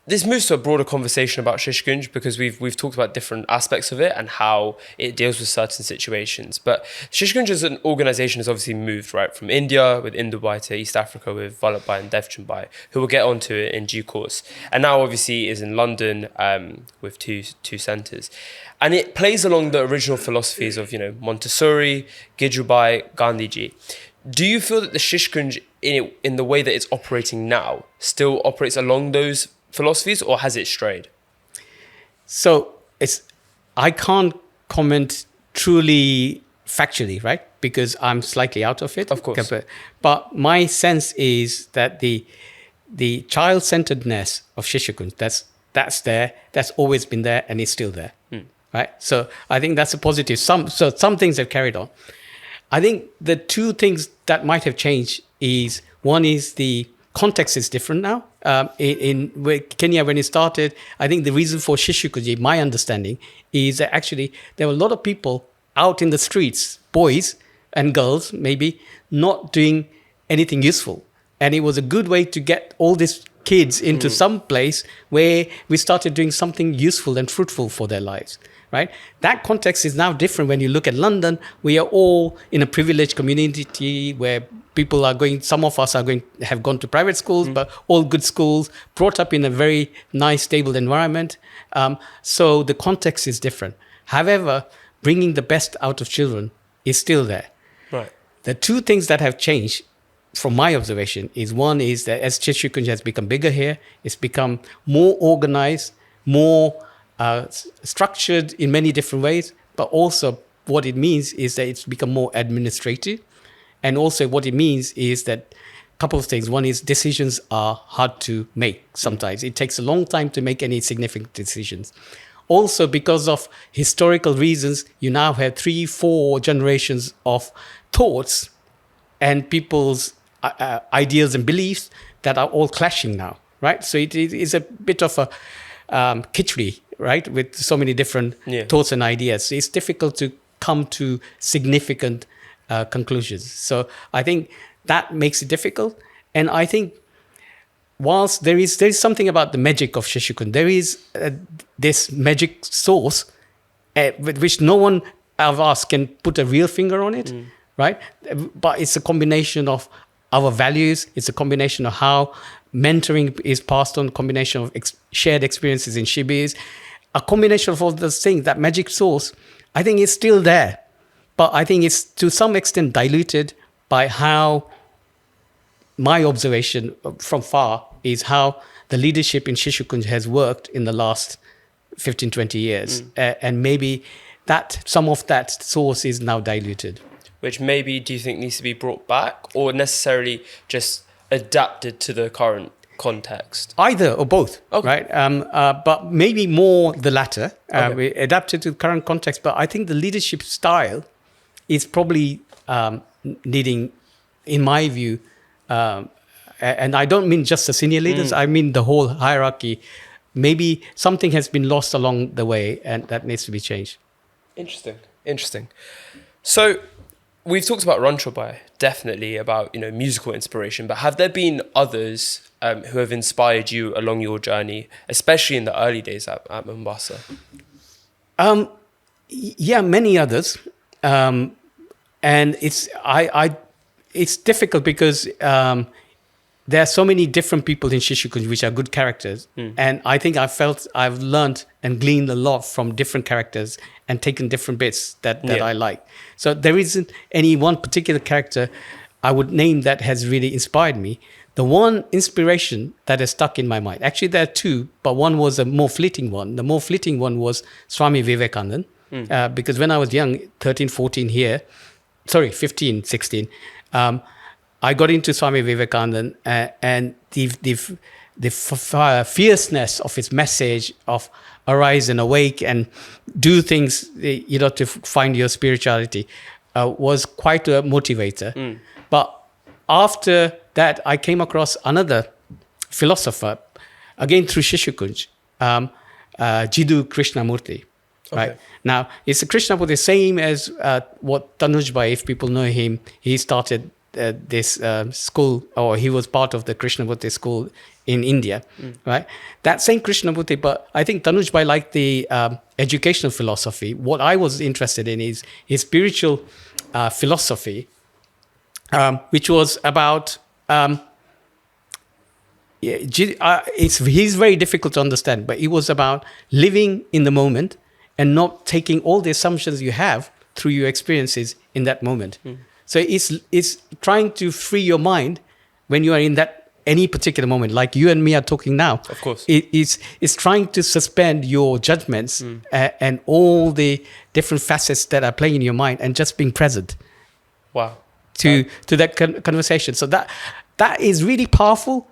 this moves to a broader conversation about Shishukunj because we've talked about different aspects of it and how it deals with certain situations. But Shishukunj as an organisation has obviously moved right from India with Indubai to East Africa with Vallabhbhai and Devchandbhai, who will get onto it in due course. And now obviously is in London with two centres. And it plays along the original philosophies of Montessori, Gidrubai, Gandhiji. Do you feel that the Shishukunj in the way that it's operating now still operates along those philosophies, or has it strayed? So I can't comment truly factually, right? Because I'm slightly out of it. Of course. But my sense is that the child-centeredness of Shishukunj, that's there, that's always been there, and it's still there, right? So I think that's a positive. Some things have carried on. I think the two things that might have changed is, one is the context is different now. in Kenya when it started, I think the reason for Shishukunj, my understanding, is that actually there were a lot of people out in the streets, boys and girls maybe, not doing anything useful. And it was a good way to get all these kids into some place where we started doing something useful and fruitful for their lives, right? That context is now different when you look at London. We are all in a privileged community where people are going, some of us have gone to private schools, but all good schools, brought up in a very nice, stable environment. So the context is different. However, bringing the best out of children is still there. Right. The two things that have changed from my observation is, one is that as Shishukunj has become bigger here, it's become more organized, more structured in many different ways, but also what it means is that it's become more administrative. And also what it means is that a couple of things. One is decisions are hard to make sometimes. It takes a long time to make any significant decisions. Also, because of historical reasons, you now have 3-4 generations of thoughts and people's ideas and beliefs that are all clashing now, right? So it is a bit of a khichdi, right? With so many different thoughts and ideas. So it's difficult to come to significant conclusions. So I think that makes it difficult. And I think whilst there is something about the magic of Shishukunj, there is this magic source with which no one of us can put a real finger on it, right? But it's a combination of our values. It's a combination of how mentoring is passed on, a combination of shared experiences in Shibis, a combination of all those things. That magic source, I think, is still there. But I think it's to some extent diluted by how my observation from far is how the leadership in Shishukunj has worked in the last 15, 20 years. And maybe that some of that source is now diluted. Which maybe do you think needs to be brought back or necessarily just adapted to the current context? Either or both, right? But maybe more the latter, we adapted to the current context. But I think the leadership style is probably needing, in my view, and I don't mean just the senior leaders, I mean the whole hierarchy. Maybe something has been lost along the way and that needs to be changed. Interesting. So we've talked about Ranchobai, definitely about, musical inspiration, but have there been others who have inspired you along your journey, especially in the early days at Mombasa? Yeah, many others. And it's difficult because there are so many different people in Shishukunj which are good characters. And I think I've learned and gleaned a lot from different characters and taken different bits that I like. So there isn't any one particular character I would name that has really inspired me. The one inspiration that has stuck in my mind, actually there are two, but one was a more fleeting one. The more fleeting one was Swami Vivekananda. Because when I was young, 13, 14 here, 15, 16, I got into Swami Vivekananda and the fierceness of his message of arise and awake and do things, to find your spirituality was quite a motivator. But after that, I came across another philosopher, again through Shishukunj, Jiddu Krishnamurti. Right now, it's a Krishnamurti, same as what Tanujbhai, if people know him, he started this school, or he was part of the Krishnamurti school in India, right? That same Krishnamurti, but I think Tanujbhai liked the educational philosophy. What I was interested in is his spiritual philosophy, which was about he's very difficult to understand, but it was about living in the moment and not taking all the assumptions you have through your experiences in that moment. So it's trying to free your mind when you are in that any particular moment, like you and me are talking now. Of course. It's trying to suspend your judgments and all the different facets that are playing in your mind and just being present. Wow. To that conversation. So that is really powerful,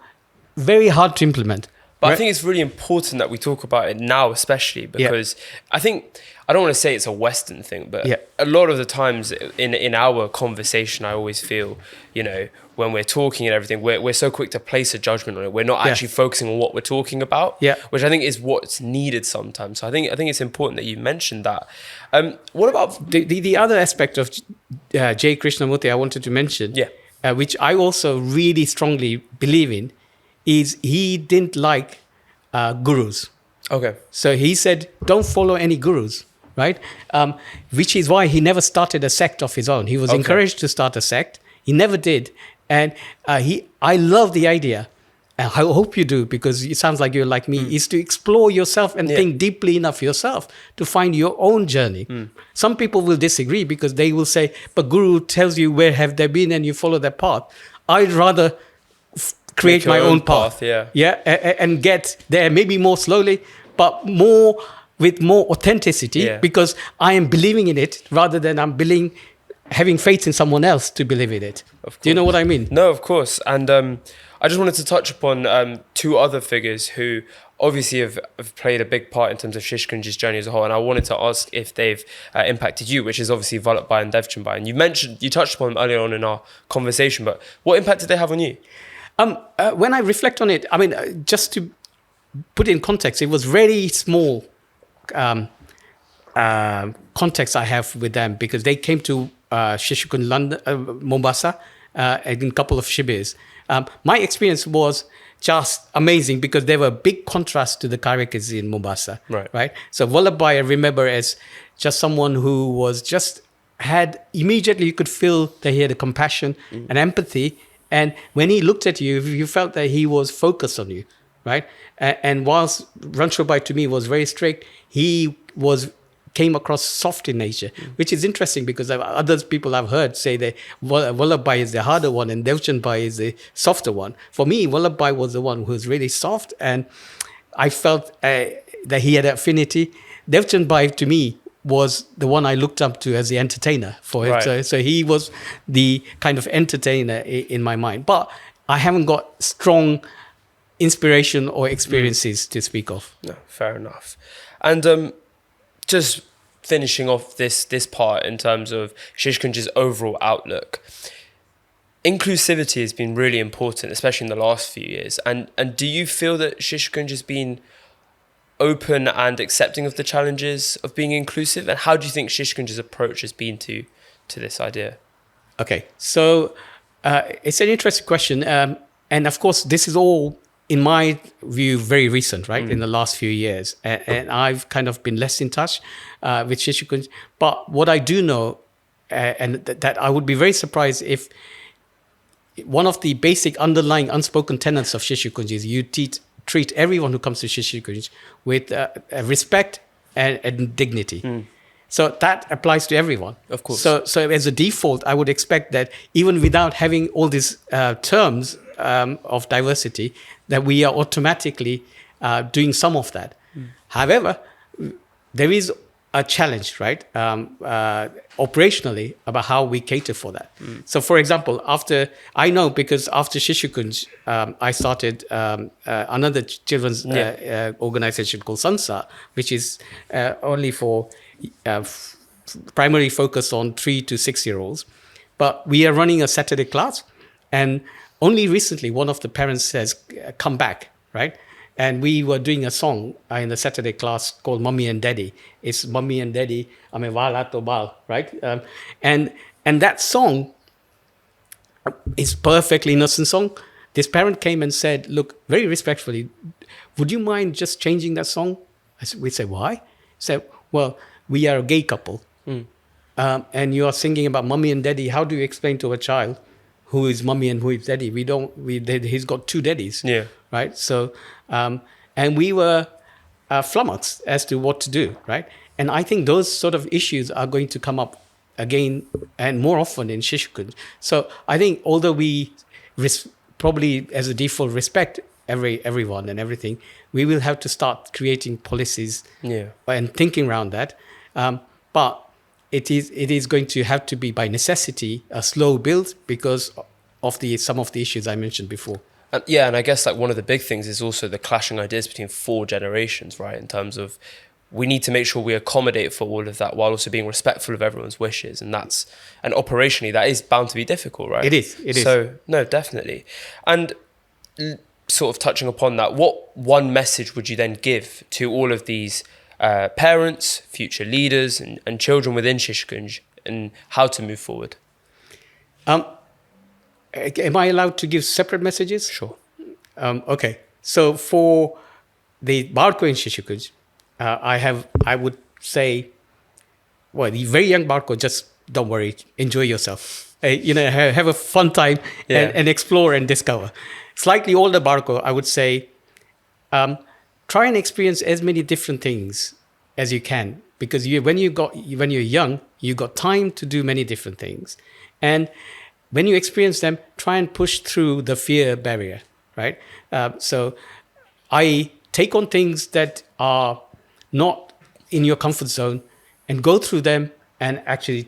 very hard to implement. But right? I think it's really important that we talk about it now, especially because I think I don't want to say it's a Western thing, but a lot of the times in our conversation, I always feel, you know, when we're talking and everything, we're so quick to place a judgment on it. We're not actually focusing on what we're talking about, which I think is what's needed sometimes. So I think it's important that you mentioned that. What about the other aspect of J. Krishnamurti I wanted to mention, which I also really strongly believe in, is he didn't like gurus. Okay. So he said, don't follow any gurus, right? Which is why he never started a sect of his own. He was encouraged to start a sect. He never did. And I love the idea, and I hope you do, because it sounds like you're like me, is to explore yourself and think deeply enough yourself to find your own journey. Some people will disagree because they will say, but guru tells you where have they been and you follow their path. I'd rather create my own path. And get there maybe more slowly, but with more authenticity, because I am believing in it rather than having faith in someone else to believe in it. Do you know what I mean? No, of course. And I just wanted to touch upon two other figures who obviously have played a big part in terms of Shishukunj's journey as a whole. And I wanted to ask if they've impacted you, which is obviously Vallabhbhai and Devchandbhai. And you touched upon them earlier on in our conversation, but what impact did they have on you? When I reflect on it, I mean, just to put in context, it was very small context I have with them, because they came to Shishukunj Mombasa in a couple of shibers. My experience was just amazing because there were big contrasts to the Karakas in Mombasa. Right. So Vallabhbhai I remember as just someone who was immediately you could feel that he had a compassion and empathy. And when he looked at you, you felt that he was focused on you, right? And whilst Ranchobhai to me was very strict, he came across soft in nature, which is interesting because other people I've heard say that Vallabhbhai is the harder one and Devchandbhai is the softer one. For me, Vallabhbhai was the one who was really soft, and I felt that he had affinity. Devchandbhai to me was the one I looked up to as the entertainer for it. Right. So he was the kind of entertainer in my mind. But I haven't got strong inspiration or experiences to speak of. No, fair enough. And just finishing off this part in terms of Shishukunj's overall outlook, inclusivity has been really important, especially in the last few years. And do you feel that Shishukunj has been open and accepting of the challenges of being inclusive? And how do you think Shishukunj's approach has been to this idea? Okay, so it's an interesting question. And of course, this is all, in my view, very recent, right? In the last few years. And I've kind of been less in touch with Shishukunj. But what I do know, and that I would be very surprised if one of the basic underlying unspoken tenets of Shishukunj is you treat everyone who comes to Shishukunj with respect and dignity. So that applies to everyone. Of course. So as a default, I would expect that even without having all these terms of diversity, that we are automatically doing some of that. However, there is a challenge, right? Operationally about how we cater for that. So for example, after Shishukunj, I started another children's organization called Sansa, which is only for primarily focused on 3 to 6 year olds. But we are running a Saturday class, and only recently one of the parents has come back, right? And we were doing a song in the Saturday class called Mummy and Daddy. It's Mummy and Daddy, Ame Wala to Bal, right? And that song is perfectly innocent song. This parent came and said, look, very respectfully, would you mind just changing that song? We said, why? He said, well, we are a gay couple. And you are singing about Mummy and Daddy. How do you explain to a child who is Mummy and who is Daddy? He's got 2 daddies. Yeah. Right. So, and we were flummoxed as to what to do. Right. And I think those sort of issues are going to come up again and more often in Shishukunj. So I think although we probably as a default respect everyone and everything, we will have to start creating policies and thinking around that. But it is going to have to be by necessity a slow build because of some of the issues I mentioned before. And I guess like one of the big things is also the clashing ideas between 4 generations, right? In terms of we need to make sure we accommodate for all of that while also being respectful of everyone's wishes. And operationally, that is bound to be difficult, right? It is. So, no, definitely. And sort of touching upon that, what one message would you then give to all of these parents, future leaders and children within Shishukunj and how to move forward? Am I allowed to give separate messages? Sure. Okay. So for the Barco in Shishukunj, I would say, well, the very young Barco, just don't worry, enjoy yourself. Have a fun time and explore and discover. Slightly older Barco, I would say, try and experience as many different things as you can, because when you're young, you got time to do many different things, and when you experience them, try and push through the fear barrier, right? So I take on things that are not in your comfort zone and go through them and actually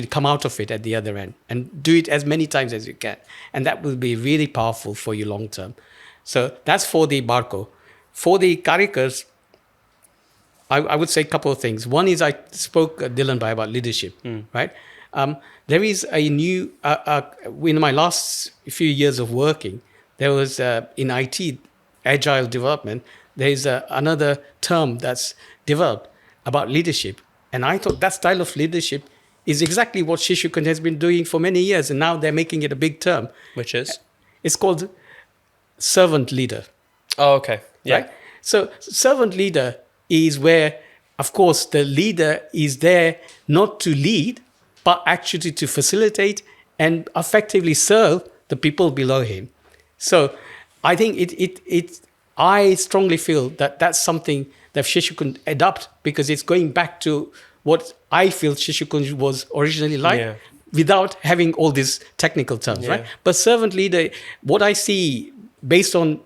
come out of it at the other end, and do it as many times as you can. And that will be really powerful for you long term. So that's for the Barco. For the Karikas, I would say a couple of things. One is I spoke, Dylan, about leadership, right? There is a new, in my last few years of working, there was in IT, agile development, there is another term that's developed about leadership. And I thought that style of leadership is exactly what Shishukunj has been doing for many years. And now they're making it a big term. Which is? It's called servant leader. Oh, okay. Yeah. Right? So servant leader is where, of course, the leader is there not to lead, but actually to facilitate and effectively serve the people below him. So I think I strongly feel that that's something that Shishukunj adopt, because it's going back to what I feel Shishukunj was originally like, without having all these technical terms, right? But servant leader, what I see based on,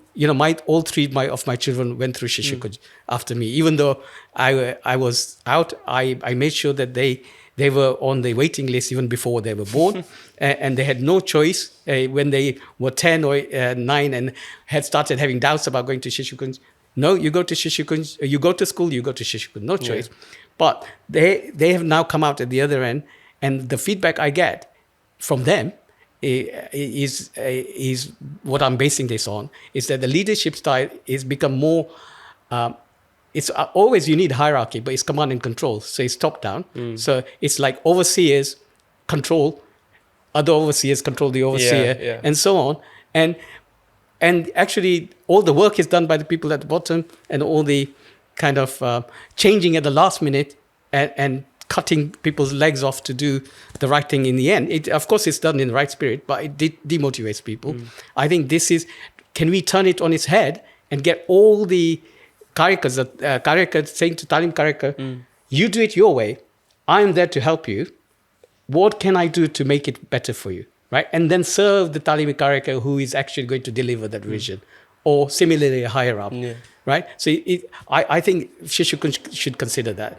all three of my children went through Shishukunj after me. Even though I was out, I made sure that they were on the waiting list even before they were born, and they had no choice when they were 10 or 9 and had started having doubts about going to Shishukunj. No, you go to Shishukunj, you go to school, you go to Shishukunj, no choice. But they have now come out at the other end, and the feedback I get from them is what I'm basing this on, is that the leadership style is become more, it's always, you need hierarchy, but it's command and control. So it's top down. So it's like overseers control, other overseers control the overseer, and so on. And actually all the work is done by the people at the bottom, and all the kind of changing at the last minute and cutting people's legs off to do the right thing in the end. Of course, it's done in the right spirit, but it demotivates people. I think this is, can we turn it on its head and get all the Karikas saying to Talim Karika, you do it your way, I'm there to help you. What can I do to make it better for you? Right? And then serve the Talim Karika who is actually going to deliver that vision, or similarly higher up. Right? So I think Shishukunj should consider that.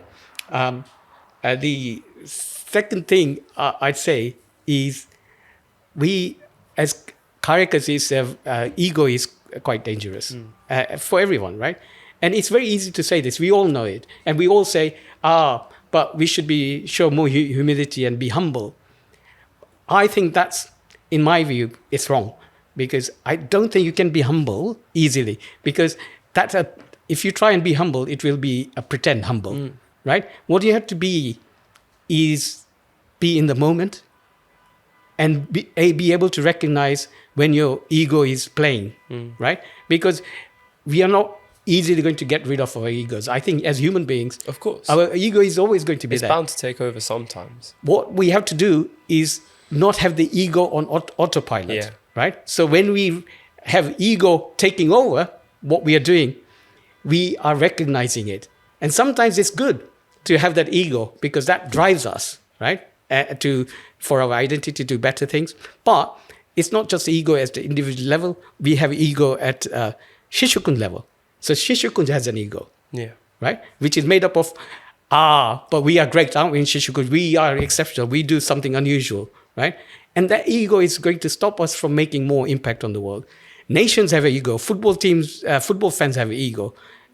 The second thing I'd say is, we as Karikas, ego is quite dangerous for everyone, right? And it's very easy to say this. We all know it. And we all say, but we should show more humility and be humble. I think that's, in my view, it's wrong. Because I don't think you can be humble easily. Because if you try and be humble, it will be a pretend humble, right? What you have to be is be in the moment, and be able to recognize when your ego is playing, right? Because we are not easily going to get rid of our egos. I think as human beings, of course, our ego is always going to be there. It's bound to take over sometimes. What we have to do is not have the ego on autopilot, right? So when we have ego taking over what we are doing, we are recognizing it. And sometimes it's good to have that ego, because that drives us, right? For our identity to do better things. But it's not just ego at the individual level. We have ego at Shishukunj level. So Shishukunj has an ego, right? Which is made up of, but we are great, aren't we, in Shishukunj? We are exceptional. We do something unusual, right? And that ego is going to stop us from making more impact on the world. Nations have an ego. Football teams, football fans have an ego.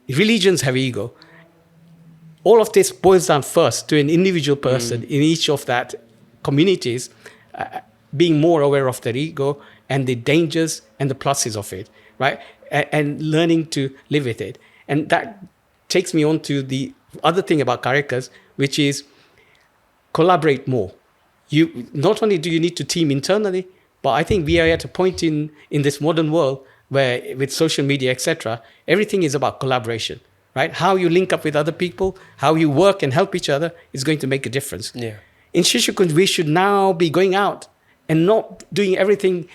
religions have ego. All of this boils down first to an individual person in each of that communities being more aware of their ego and the dangers and the pluses of it, right? And learning to live with it. And that takes me on to the other thing about Caritas, which is collaborate more. You not only do you need to team internally, but I think we are at a point in this modern world where with social media, etc., everything is about collaboration, right? How you link up with other people, how you work and help each other is going to make a difference. Yeah. In Shishukunj, we should now be going out and not doing everything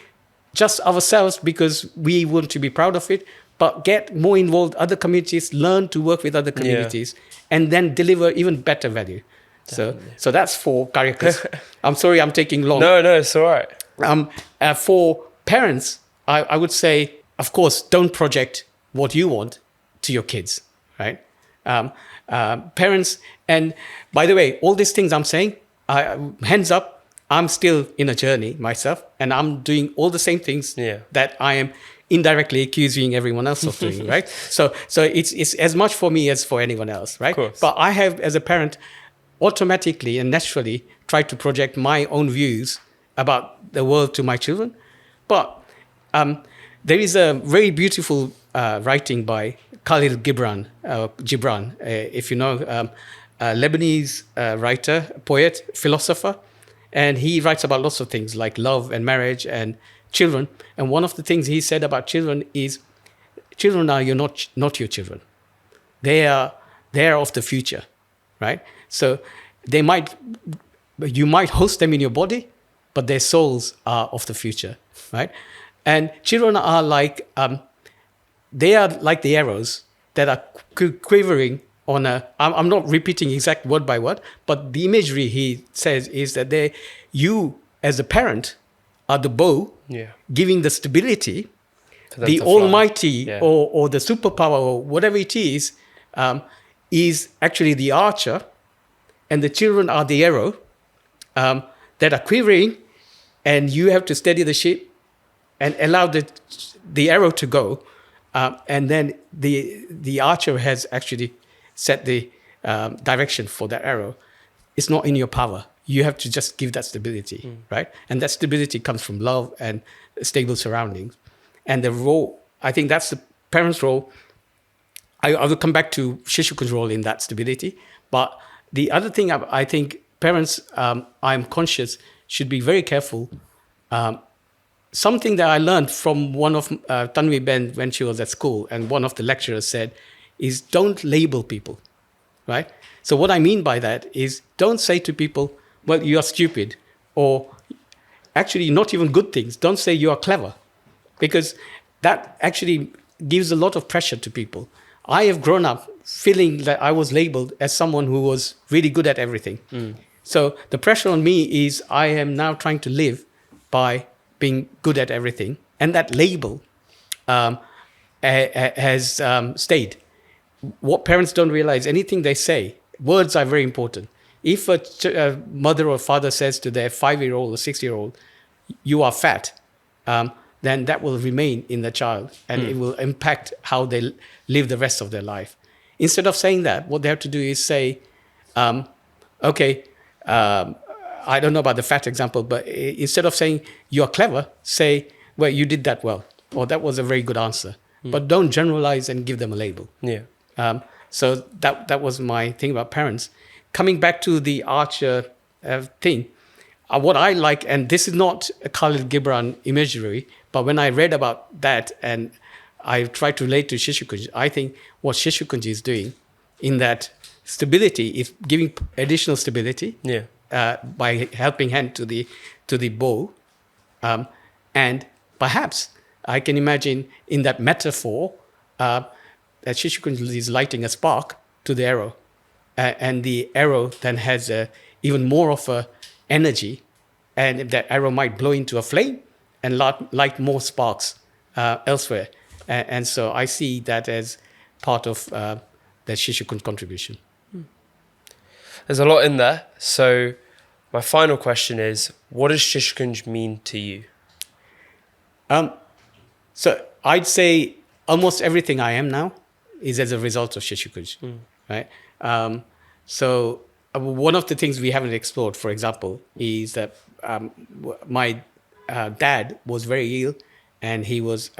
just ourselves because we want to be proud of it, but get more involved, other communities, learn to work with other communities, and then deliver even better value. So that's for Caritas. I'm sorry I'm taking long. No, it's all right. For parents, I would say, of course, don't project what you want to your kids, right? Parents, and by the way, all these things I'm saying, hands up, I'm still in a journey myself, and I'm doing all the same things that I am indirectly accusing everyone else of doing, right? So it's as much for me as for anyone else, right? But I have, as a parent, automatically and naturally try to project my own views about the world to my children. But there is a very beautiful writing by Khalil Gibran, if you know, a Lebanese writer, poet, philosopher. And he writes about lots of things like love and marriage and children. And one of the things he said about children is, children are not your children. They are of the future, right? So you might host them in your body, but their souls are of the future, right? And children are like, they are like the arrows that are quivering on I'm not repeating exact word by word, but the imagery he says is that you as a parent are the bow giving the stability, the almighty or the superpower or whatever it is actually the archer, and the children are the arrow that are quivering, and you have to steady the ship and allow the arrow to go, and then the archer has actually set the direction for that arrow. It's not in your power. You have to just give that stability, right? And that stability comes from love and stable surroundings. And the role, I think that's the parent's role. I will come back to Shishukun's role in that stability. But the other thing I think parents, I'm conscious, should be very careful. Something that I learned from one of Tanvi Ben when she was at school, and one of the lecturers said, is don't label people, right? So what I mean by that is don't say to people, well, you are stupid, or actually not even good things. Don't say you are clever, because that actually gives a lot of pressure to people. I have grown up feeling that I was labeled as someone who was really good at everything. So the pressure on me is I am now trying to live by being good at everything. And that label has stayed. What parents don't realize, anything they say, words are very important. If a mother or father says to their 5-year-old or 6-year-old, you are fat, then that will remain in the child, and it will impact how they live the rest of their life. Instead of saying that, what they have to do is say, I don't know about the fat example, but instead of saying you're clever, say, well, you did that well, or that was a very good answer. But don't generalize and give them a label. So that was my thing about parents. Coming back to the archer thing, what I like, and this is not a Khalil Gibran imagery, but when I read about that and I tried to relate to Shishukunj, I think what Shishukunj is doing in that stability is giving additional stability by helping hand to the bow. And perhaps I can imagine in that metaphor that Shishukunj is lighting a spark to the arrow. And the arrow then has even more of a energy, and that arrow might blow into a flame and light more sparks elsewhere. And so I see that as part of the Shishukunj contribution. There's a lot in there. So my final question is, what does Shishukunj mean to you? So I'd say almost everything I am now is as a result of Shishukunj, right? So one of the things we haven't explored, for example, is that my dad was very ill, and he was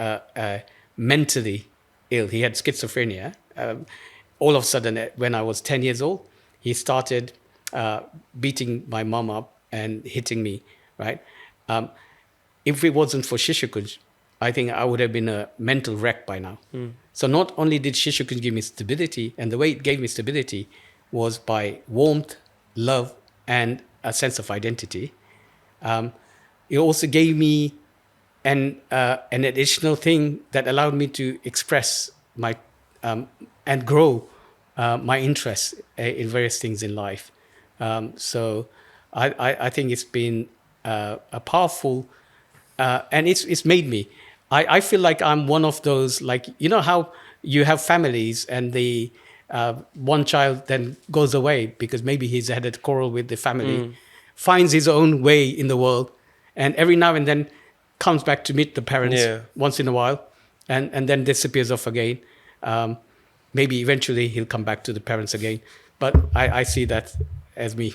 mentally ill. He had schizophrenia. All of a sudden, when I was 10 years old, he started beating my mom up and hitting me, right? If it wasn't for Shishukunj, I think I would have been a mental wreck by now. So not only did Shishukunj give me stability, and the way it gave me stability was by warmth, love, and a sense of identity. It also gave me an additional thing that allowed me to express my and grow my interests in various things in life. So I think it's been a powerful, and it's made me. I feel like I'm one of those, like, you know how you have families and the one child then goes away because maybe he's had a quarrel with the family, finds his own way in the world, and every now and then comes back to meet the parents once in a while, and then disappears off again. Maybe eventually he'll come back to the parents again. But I see that as me.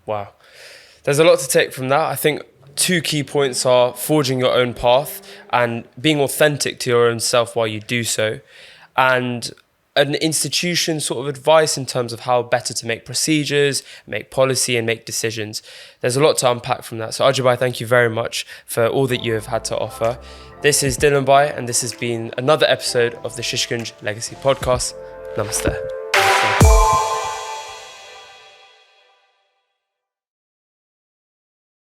Wow. There's a lot to take from that. I think 2 key points are forging your own path and being authentic to your own self while you do so, and an institution sort of advice in terms of how better to make procedures, make policy, and make decisions. There's a lot to unpack from that. So Ajaybhai, thank you very much for all that you have had to offer. This is Dylan Bhai, and this has been another episode of the Shishukunj Legacy Podcast. Namaste.